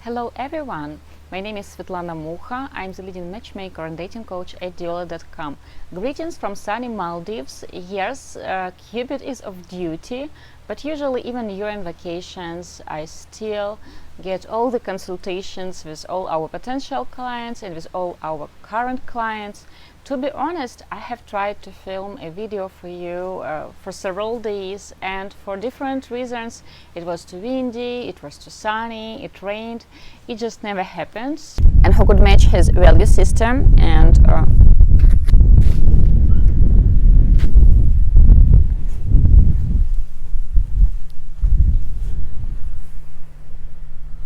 Hello everyone, my name is Svetlana Mucha. I'm the leading matchmaker and dating coach at Diolli.com. Greetings from sunny Maldives. Yes, Cupid is off duty, but usually even during vacations I still get all the consultations with all our potential clients and with all our current clients. To be honest, I have tried to film a video for you for several days, and for different reasons. It was too windy, it was too sunny, it rained, it just never happens. And who could match his value system and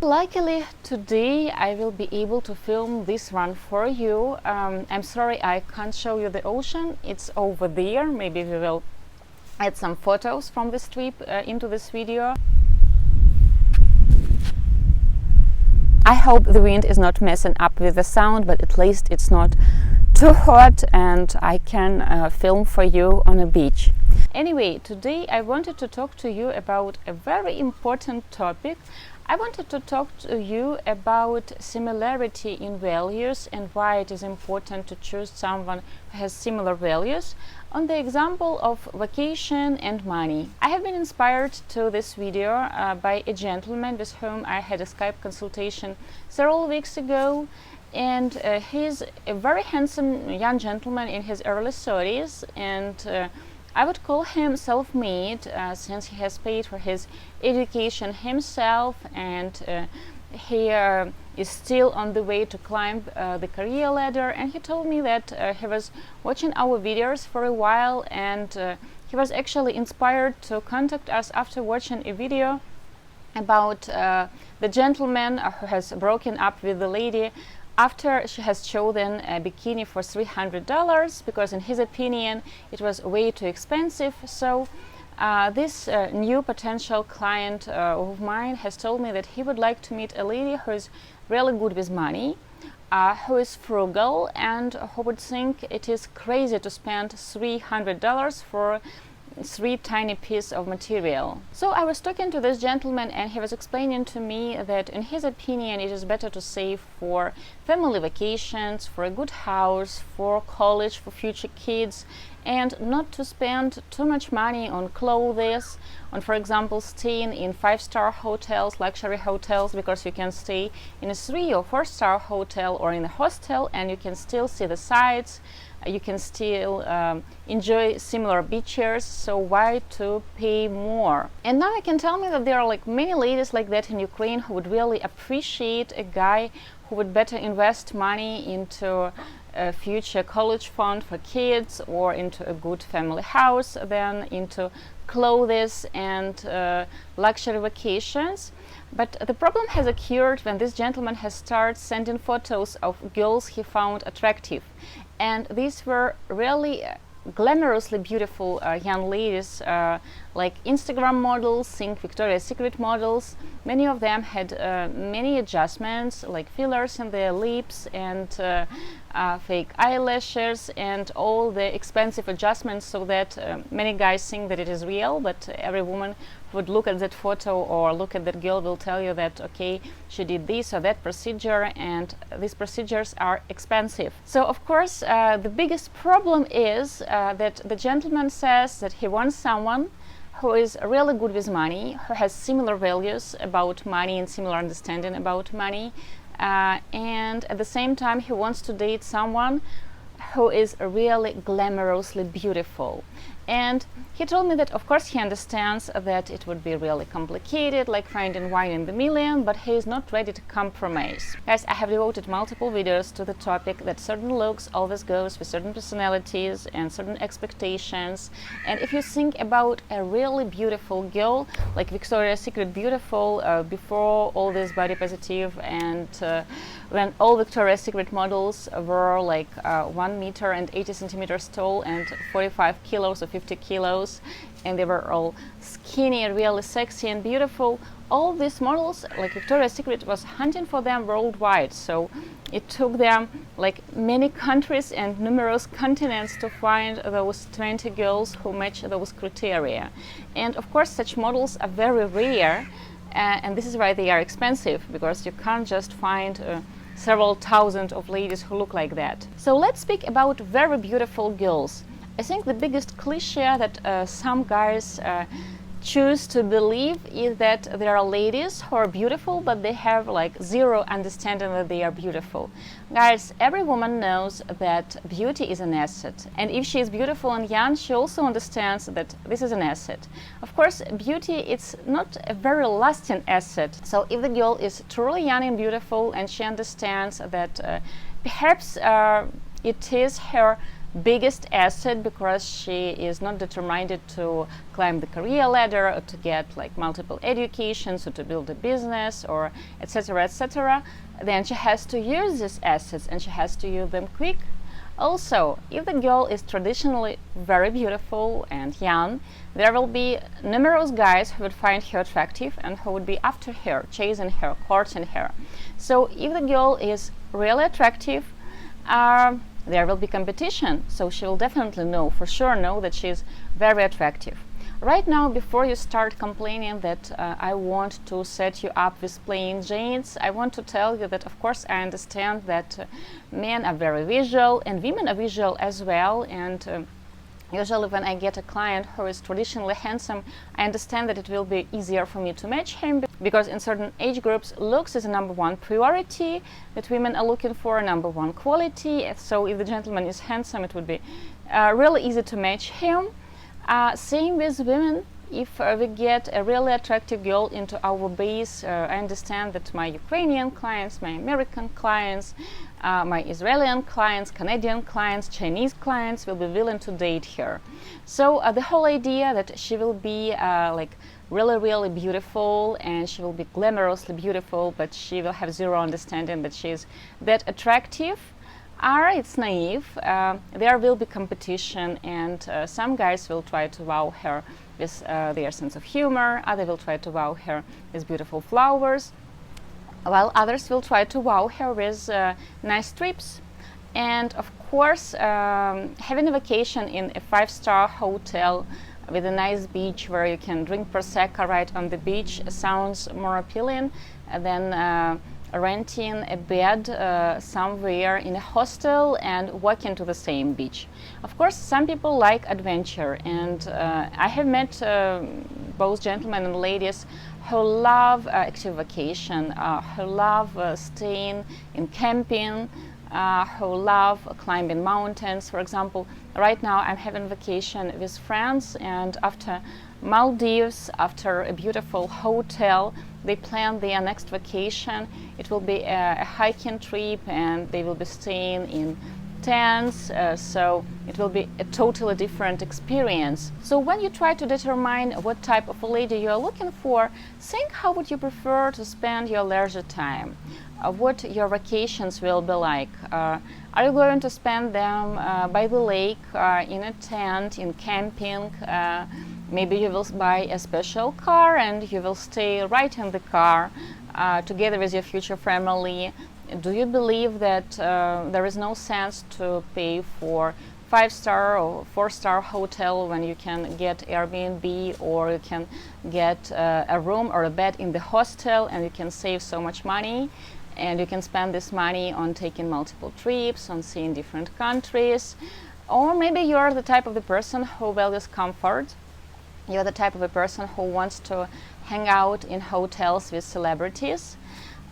Luckily, today I will be able to film this one for you. I'm sorry I can't show you the ocean, it's over there. Maybe we will add some photos from this trip into this video. I hope the wind is not messing up with the sound, but at least it's not too hot and I can film for you on a beach. Anyway, today I wanted to talk to you about a very important topic. I wanted to talk to you about similarity in values and why it is important to choose someone who has similar values on the example of vacation and money. I have been inspired to this video by a gentleman with whom I had a Skype consultation several weeks ago, and he's a very handsome young gentleman in his early 30s, and I would call him self-made since he has paid for his education himself, and he is still on the way to climb the career ladder. And he told me that he was watching our videos for a while, and he was actually inspired to contact us after watching a video about the gentleman who has broken up with the lady after she has chosen a bikini for $300 because in his opinion it was way too expensive. So this new potential client of mine has told me that he would like to meet a lady who is really good with money, who is frugal, and who would think it is crazy to spend $300 for three tiny pieces of material. So I was talking to this gentleman, and he was explaining to me that in his opinion it is better to save for family vacations, for a good house, for college, for future kids, and not to spend too much money on clothes, on, for example, staying in 5-star hotels, luxury hotels, because you can stay in a 3- or 4-star hotel or in a hostel and you can still see the sights, you can still enjoy similar beaches, so why to pay more? And now I can tell me that there are like many ladies like that in Ukraine who would really appreciate a guy who would better invest money into a future college fund for kids or into a good family house than into clothes and luxury vacations. But the problem has occurred when this gentleman has started sending photos of girls he found attractive, and these were really glamorously beautiful young ladies, like Instagram models, think Victoria's Secret models. Many of them had many adjustments, like fillers in their lips and fake eyelashes and all the expensive adjustments, so that many guys think that it is real, but every woman would look at that photo or look at that girl will tell you that okay, she did this or that procedure, and these procedures are expensive. So of course the biggest problem is that the gentleman says that he wants someone who is really good with money, who has similar values about money and similar understanding about money, and at the same time he wants to date someone who is really glamorously beautiful. And he told me that of course he understands that it would be really complicated, like finding one in the million, but he is not ready to compromise. Guys, I have devoted multiple videos to the topic that certain looks always goes with certain personalities and certain expectations. And if you think about a really beautiful girl, like Victoria's Secret beautiful, before all this body positive, and when all Victoria's Secret models were like 1 meter and 80 centimeters tall and 45 kilos or 50 kilos, and they were all skinny and really sexy and beautiful. All these models, like Victoria's Secret was hunting for them worldwide, so it took them like many countries and numerous continents to find those 20 girls who match those criteria. And of course such models are very rare, and this is why they are expensive, because you can't just find several thousand of ladies who look like that. So let's speak about very beautiful girls. I think the biggest cliche that some guys choose to believe is that there are ladies who are beautiful, but they have like zero understanding that they are beautiful. Guys, every woman knows that beauty is an asset, and if she is beautiful and young, she also understands that this is an asset. Of course, beauty it's not a very lasting asset. So if the girl is truly young and beautiful, and she understands that perhaps it is her biggest asset, because she is not determined to climb the career ladder or to get like multiple educations or to build a business or etc., etc., then she has to use these assets, and she has to use them quick. Also, if the girl is traditionally very beautiful and young, there will be numerous guys who would find her attractive and who would be after her, chasing her, courting her. So if the girl is really attractive, there will be competition, so she will definitely know, for sure know, that she is very attractive. Right now, before you start complaining that I want to set you up with plain jeans, I want to tell you that of course I understand that men are very visual and women are visual as well, and usually when I get a client who is traditionally handsome, I understand that it will be easier for me to match him, because in certain age groups, looks is a number one priority that women are looking for, a number one quality. So if the gentleman is handsome, it would be really easy to match him. Same with women. If we get a really attractive girl into our base, I understand that my Ukrainian clients, my American clients, my Israeli clients, Canadian clients, Chinese clients will be willing to date her. So the whole idea that she will be like really beautiful, and she will be glamorously beautiful, but she will have zero understanding that she is that attractive, it's naive. There will be competition, and some guys will try to wow her with their sense of humor, others will try to wow her with beautiful flowers, while others will try to wow her with nice trips. And of course, having a vacation in a 5-star hotel with a nice beach where you can drink Prosecco right on the beach sounds more appealing than renting a bed somewhere in a hostel and walking to the same beach. Of course, some people like adventure, and I have met both gentlemen and ladies who love active vacation, who love staying in camping, who love climbing mountains. For example, right now I'm having vacation with friends, and after Maldives, after a beautiful hotel, they plan their next vacation. It will be a hiking trip, and they will be staying in tents, so it will be a totally different experience. So when you try to determine what type of a lady you are looking for, think how would you prefer to spend your leisure time, what your vacations will be like. Are you going to spend them by the lake, in a tent, in camping? Maybe you will buy a special car and you will stay right in the car together with your future family. Do you believe that there is no sense to pay for 5-star or 4-star hotel when you can get Airbnb, or you can get a room or a bed in the hostel, and you can save so much money, and you can spend this money on taking multiple trips, on seeing different countries? Or maybe you're the type of the person who values comfort. You're the type of a person who wants to hang out in hotels with celebrities.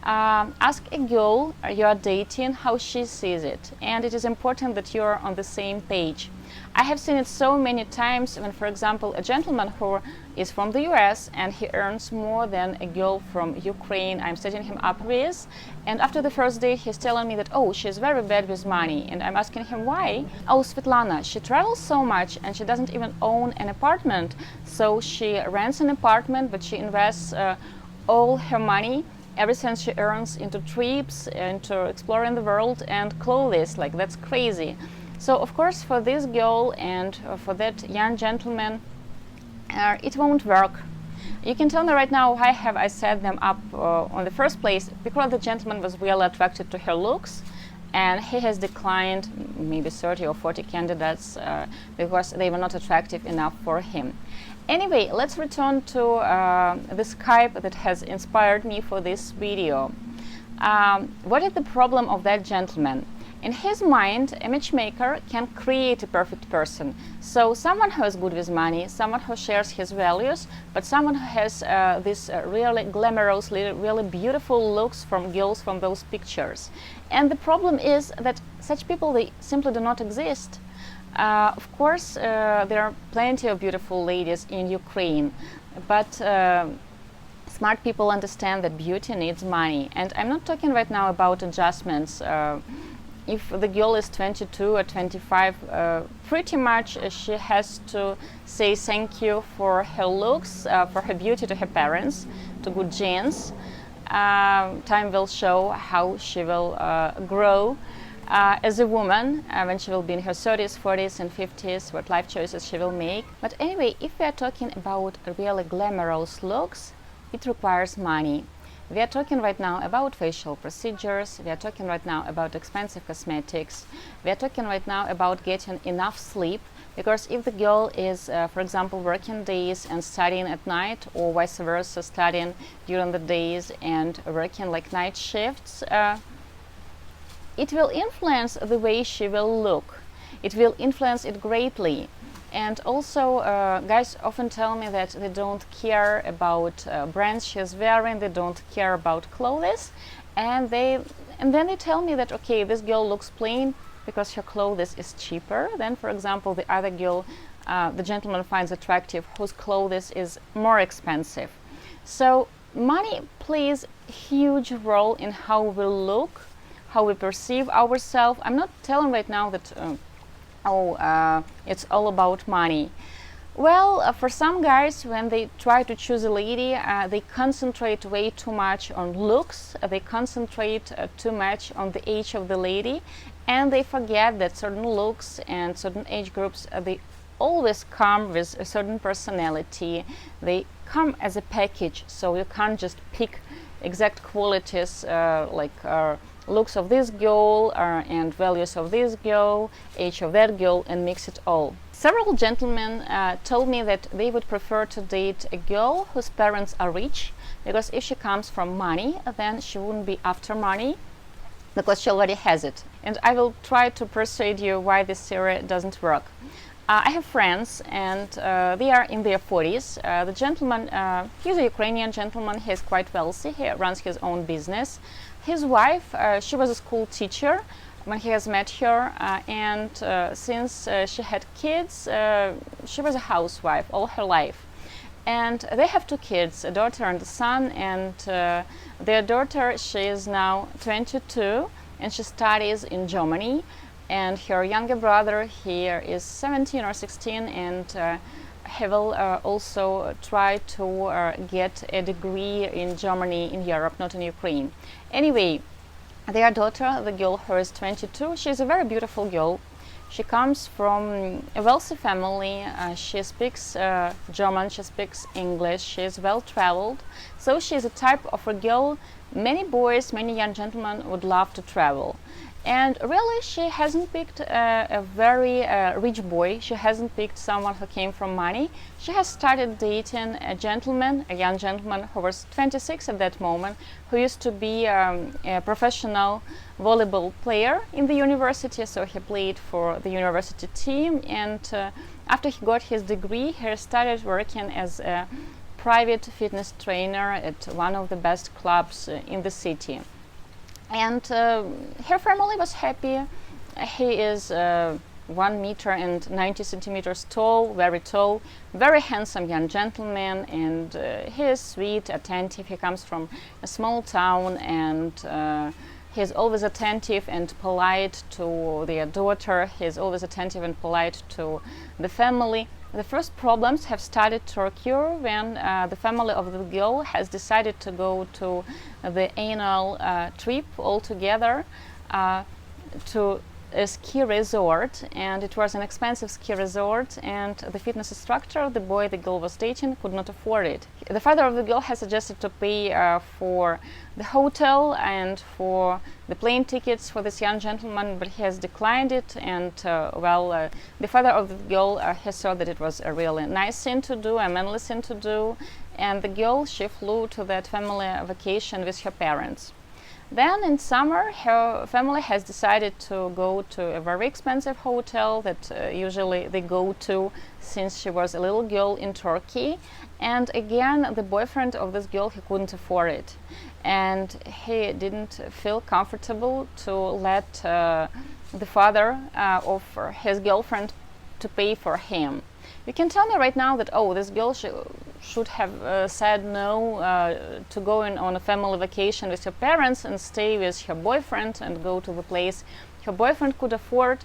Ask a girl you are dating how she sees it, and it is important that you are on the same page. I have seen it so many times when, for example, a gentleman who is from the US and he earns more than a girl from Ukraine I'm setting him up with, and after the first date he's telling me that, oh, she's very bad with money, and I'm asking him why. Oh, Svetlana, she travels so much and she doesn't even own an apartment, so she rents an apartment, but she invests all her money, everything she earns, into trips, into exploring the world and clothes. Like, that's crazy. So of course for this girl and for that young gentleman, it won't work. You can tell me right now why have I set them up on the first place? Because the gentleman was really attracted to her looks, and he has declined maybe 30 or 40 candidates because they were not attractive enough for him. Anyway, let's return to the Skype that has inspired me for this video. What is the problem of that gentleman? In his mind, a matchmaker can create a perfect person. So someone who is good with money, someone who shares his values, but someone who has this really glamorous, really beautiful looks from girls from those pictures. And the problem is that such people, they simply do not exist. Of course, there are plenty of beautiful ladies in Ukraine, but smart people understand that beauty needs money. And I'm not talking right now about adjustments. If the girl is 22 or 25, pretty much she has to say thank you for her looks, for her beauty to her parents, to good genes. Time will show how she will grow as a woman when she will be in her 30s, 40s and 50s, what life choices she will make. But anyway, if we are talking about really glamorous looks, it requires money. We are talking right now about facial procedures, we are talking right now about expensive cosmetics, we are talking right now about getting enough sleep, because if the girl is, for example, working days and studying at night, or vice versa, studying during the days and working like night shifts, it will influence the way she will look. It will influence it greatly. And also, guys often tell me that they don't care about brands she's wearing, they don't care about clothes, and then they tell me that, okay, this girl looks plain because her clothes is cheaper than, for example, the other girl the gentleman finds attractive whose clothes is more expensive. So money plays a huge role in how we look, how we perceive ourselves. I'm not telling right now that it's all about money. Well, for some guys, when they try to choose a lady, they concentrate way too much on looks, they concentrate too much on the age of the lady, and they forget that certain looks and certain age groups, they always come with a certain personality. They come as a package, so you can't just pick exact qualities looks of this girl and values of this girl, age of that girl, and mix it all. Several gentlemen told me that they would prefer to date a girl whose parents are rich, because if she comes from money, then she wouldn't be after money, because she already has it. And I will try to persuade you why this theory doesn't work. I have friends, and they are in their 40s. The gentleman, he's a Ukrainian gentleman, he is quite wealthy, he runs his own business. His wife, she was a school teacher when he has met her, and since she had kids, she was a housewife all her life. And they have two kids, a daughter and a son, and their daughter, she is now 22, and she studies in Germany. And her younger brother here is 17 or 16, and he will also try to get a degree in Germany, in Europe, not in Ukraine. Anyway, their daughter, the girl who is 22, she's a very beautiful girl. She comes from a wealthy family. She speaks German, she speaks English, she is well traveled. So she's a type of a girl many boys, many young gentlemen would love to travel. And really, she hasn't picked a very rich boy. She hasn't picked someone who came from money. She has started dating a gentleman, a young gentleman who was 26 at that moment, who used to be a professional volleyball player in the university. So he played for the university team. And after he got his degree, he started working as a private fitness trainer at one of the best clubs in the city. And her family was happy. He is 1 meter and 90 centimeters tall, very handsome young gentleman, and he is sweet, attentive. He comes from a small town, and he is always attentive and polite to their daughter. He is always attentive and polite to the family. The first problems have started to occur when the family of the girl has decided to go to the annual trip all together to a ski resort, and it was an expensive ski resort, and the fitness instructor, the boy the girl was dating, could not afford it. The father of the girl has suggested to pay for the hotel and for the plane tickets for this young gentleman, but he has declined it, and the father of the girl has thought that it was a really nice thing to do, a manly thing to do, and the girl, she flew to that family vacation with her parents. Then in summer, her family has decided to go to a very expensive hotel that usually they go to since she was a little girl in Turkey. And again, the boyfriend of this girl, he couldn't afford it. And he didn't feel comfortable to let the father of his girlfriend to pay for him. You can tell me right now that, oh, this girl should have said no to going on a family vacation with her parents and stay with her boyfriend and go to the place her boyfriend could afford.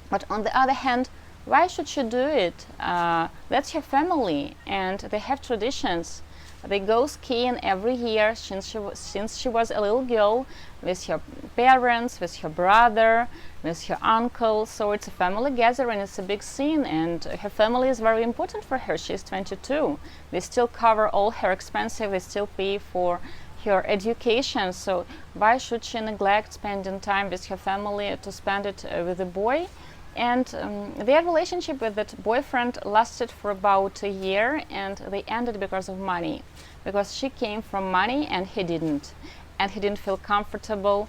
But on the other hand, why should she do it? That's her family, and they have traditions. They go skiing every year since she was a little girl, with her parents, with her brother, with her uncle. So it's a family gathering, it's a big scene, and her family is very important for her. She's 22. They still cover all her expenses, they still pay for her education. So why should she neglect spending time with her family to spend it with the boy? And their relationship with that boyfriend lasted for about a year, and they ended because of money. Because she came from money and he didn't. And he didn't feel comfortable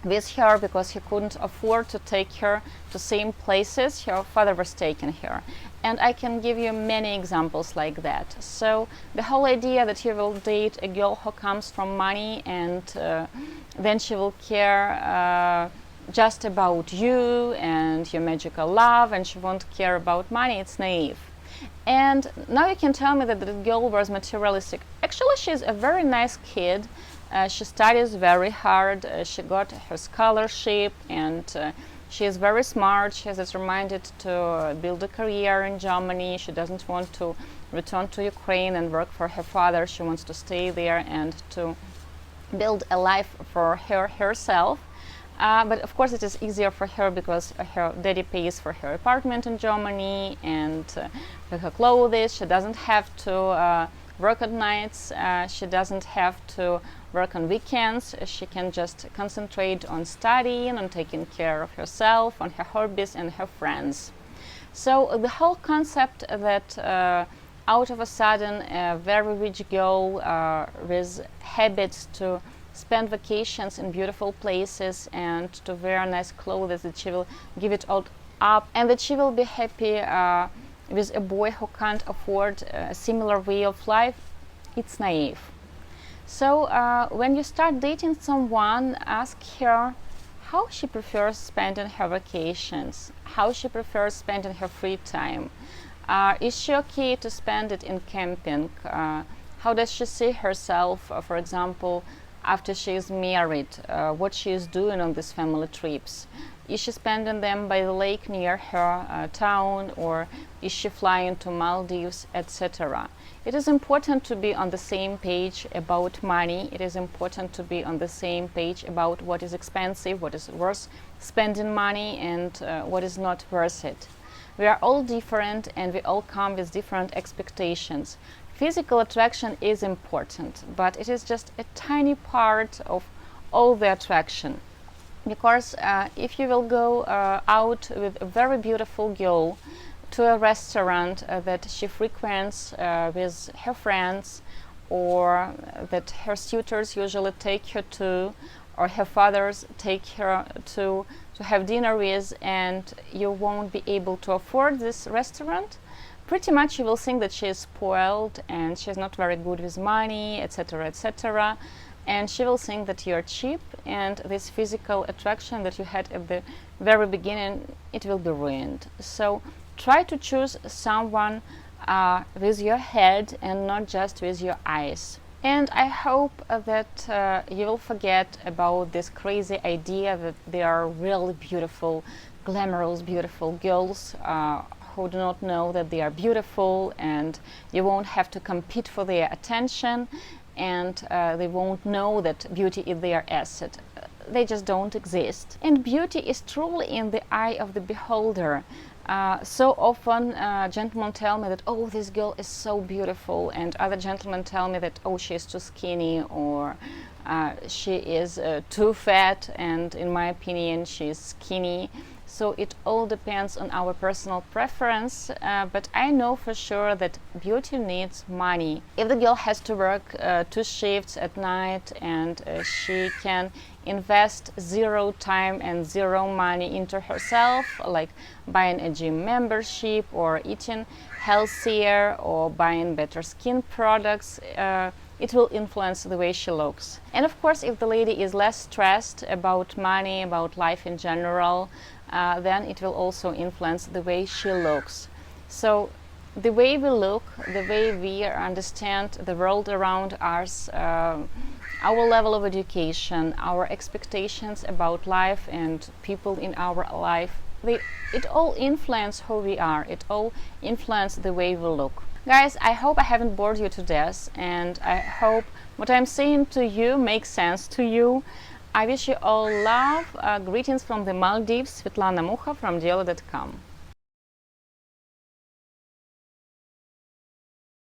with her because he couldn't afford to take her to same places her father was taking her. And I can give you many examples like that. So the whole idea that you will date a girl who comes from money and then she will care just about you and your magical love, and she won't care about money, it's naive. And now you can tell me that the girl was materialistic. Actually, she's a very nice kid. She studies very hard. She got her scholarship, and she is very smart. She is determined to build a career in Germany. She doesn't want to return to Ukraine and work for her father. She wants to stay there and to build a life for herself. But of course it is easier for her because her daddy pays for her apartment in Germany and for her clothes. She doesn't have to work at nights. She doesn't have to work on weekends. She can just concentrate on studying, on taking care of herself, on her hobbies and her friends. So the whole concept that out of a sudden a very rich girl with habits to spend vacations in beautiful places and to wear nice clothes, that she will give it all up and that she will be happy with a boy who can't afford a similar way of life, it's naive. So when you start dating someone, ask her how she prefers spending her vacations, how she prefers spending her free time. Is she okay to spend it in camping? How does she see herself, for example, after she is married, what she is doing on these family trips? Is she spending them by the lake near her town, or is she flying to Maldives, etc.? It is important to be on the same page about money. It is important to be on the same page about what is expensive, what is worth spending money, and what is not worth it. We are all different and we all come with different expectations. Physical attraction is important, but it is just a tiny part of all the attraction. Because if you will go out with a very beautiful girl to a restaurant that she frequents with her friends, or that her suitors usually take her to, or her fathers take her to have dinner with, and you won't be able to afford this restaurant, pretty much you will think that she is spoiled and she's not very good with money, etc., etc. And she will think that you're cheap, and this physical attraction that you had at the very beginning, it will be ruined. So try to choose someone with your head and not just with your eyes. And I hope that you will forget about this crazy idea that there are really beautiful, glamorous, beautiful girls who do not know that they are beautiful, and you won't have to compete for their attention, and they won't know that beauty is their asset. they just don't exist. And beauty is truly in the eye of the beholder. So often gentlemen tell me that, oh, this girl is so beautiful, and other gentlemen tell me that, oh, she is too skinny, or she is too fat, and in my opinion she is skinny. So it all depends on our personal preference, but I know for sure that beauty needs money. If the girl has to work 2 shifts at night, and she can invest 0 time and 0 money into herself, like buying a gym membership or eating healthier or buying better skin products, it will influence the way she looks. And of course, if the lady is less stressed about money, about life in general, then it will also influence the way she looks. So the way we look, the way we understand the world around us, our level of education, our expectations about life and people in our life, it all influences who we are. It all influences the way we look. Guys, I hope I haven't bored you to death, and I hope what I'm saying to you makes sense to you. I wish you all love. Greetings from the Maldives, Svetlana Mucha from Diolli.com.